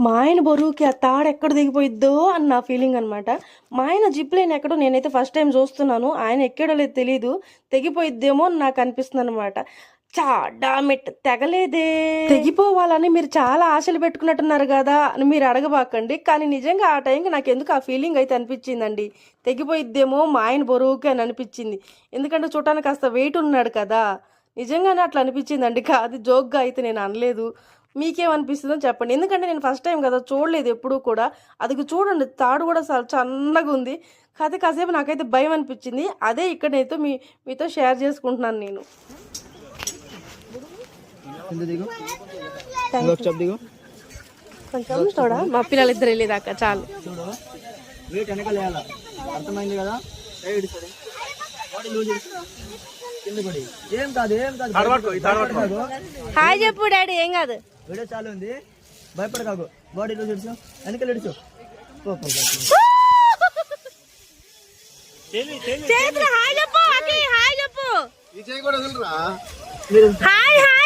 మా ఆయన బరువుకి ఆ తాడు ఎక్కడ దిగిపోయిద్దో అని నా ఫీలింగ్ అనమాట. మా ఆయన జిప్ లైన్ ఎక్కడో నేనైతే ఫస్ట్ టైం చూస్తున్నాను. ఆయన ఎక్కడో లేదు తెలీదు, తెగిపోయిద్దేమో అని నాకు అనిపిస్తుంది అనమాట. డామిట్ తెగలేదే. తెగిపోవాలని మీరు చాలా ఆశలు పెట్టుకున్నట్టున్నారు కదా అని మీరు అడగబాకండి. కానీ నిజంగా ఆ టైంకి నాకు ఎందుకు ఆ ఫీలింగ్ అయితే అనిపించిందండి. తెగిపోయిద్దేమో మా ఆయన బరువుకి అని అనిపించింది. ఎందుకంటే చూడటానికి కాస్త వెయిట్ ఉన్నాడు కదా. నిజంగానే అట్లా అనిపించిందండి. కాదు జోక్గా అయితే నేను అనలేదు. మీకేమనిపిస్తుందో చెప్పండి. ఎందుకంటే నేను ఫస్ట్ టైం కదా, చూడలేదు ఎప్పుడూ కూడా. అది చూడండి, తాడు కూడా చాలా చన్నగా ఉంది. కాకపోతే కాసేపు నాకైతే భయం అనిపించింది. అదే ఇక్కడ నేతో మీతో షేర్ చేసుకుంటున్నాను నేను. కొంచెం చూడా, మా పిల్లలు ఇద్దరు వెళ్ళేదాకా చాలు. అర్థమైంది కదా. హాయ్ చెప్పు డాడీ. ఏం కాదు, వీడియో చాలు ఉంది, భయపడకాకు. బాడీ లూజ్ ఇడుచు, వెనకాల ఇడుచు. హాయ్ చెప్పు, హాయ్ చెప్పు. Hi hi.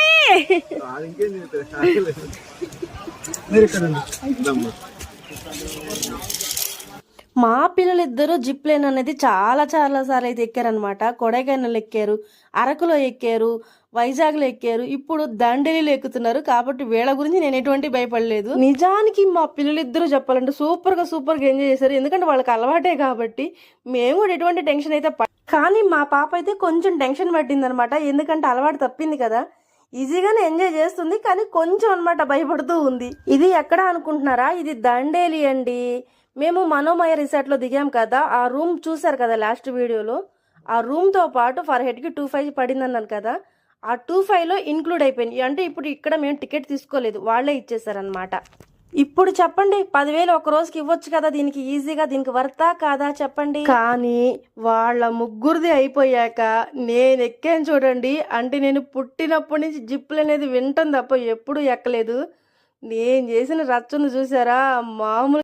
మా పిల్లలిద్దరూ జిప్ లైన్ అనేది చాలా సార్లు అయితే ఎక్కారనమాట. కొడైకెనాల్ ఎక్కారు, అరకులో ఎక్కారు, వైజాగ్లో ఎక్కారు, ఇప్పుడు దండేలిలో ఎక్కుతున్నారు. కాబట్టి వీళ్ళ గురించి నేను ఎటువంటి భయపడలేదు. నిజానికి మా పిల్లలిద్దరూ చెప్పాలంటే సూపర్గా ఎంజాయ్ చేశారు. ఎందుకంటే వాళ్ళకి అలవాటే కాబట్టి మేము కూడా ఎటువంటి టెన్షన్ అయితే కానీ మా పాప అయితే కొంచెం టెన్షన్ పట్టింది అనమాట. ఎందుకంటే అలవాటు తప్పింది కదా. ఈజీగానే ఎంజాయ్ చేస్తుంది, కానీ కొంచెం అనమాట భయపడుతూ ఉంది. ఇది ఎక్కడ అనుకుంటున్నారా? ఇది దండేలి అండి. మేము మనోమయ రిసార్ట్లో దిగాం కదా, ఆ రూమ్ చూసారు కదా లాస్ట్ వీడియోలో. ఆ రూమ్తో పాటు ఫర్ హెడ్కి 2,500 పడింది అన్నాను కదా. ఆ 2,500లో ఇన్క్లూడ్ అయిపోయింది. అంటే ఇప్పుడు ఇక్కడ మేము టికెట్ తీసుకోలేదు, వాళ్ళే ఇచ్చేసారనమాట. ఇప్పుడు చెప్పండి, 10,000 ఒక రోజుకి ఇవ్వచ్చు కదా దీనికి ఈజీగా. దీనికి వర్తా కాదా చెప్పండి. కానీ వాళ్ళ ముగ్గురిది అయిపోయాక నేను ఎక్కాను చూడండి. అంటే నేను పుట్టినప్పటి నుంచి జిప్పులు అనేది వింటాం తప్ప ఎప్పుడు ఎక్కలేదు. నేను చేసిన రచ్చను చూసారా, మామూలు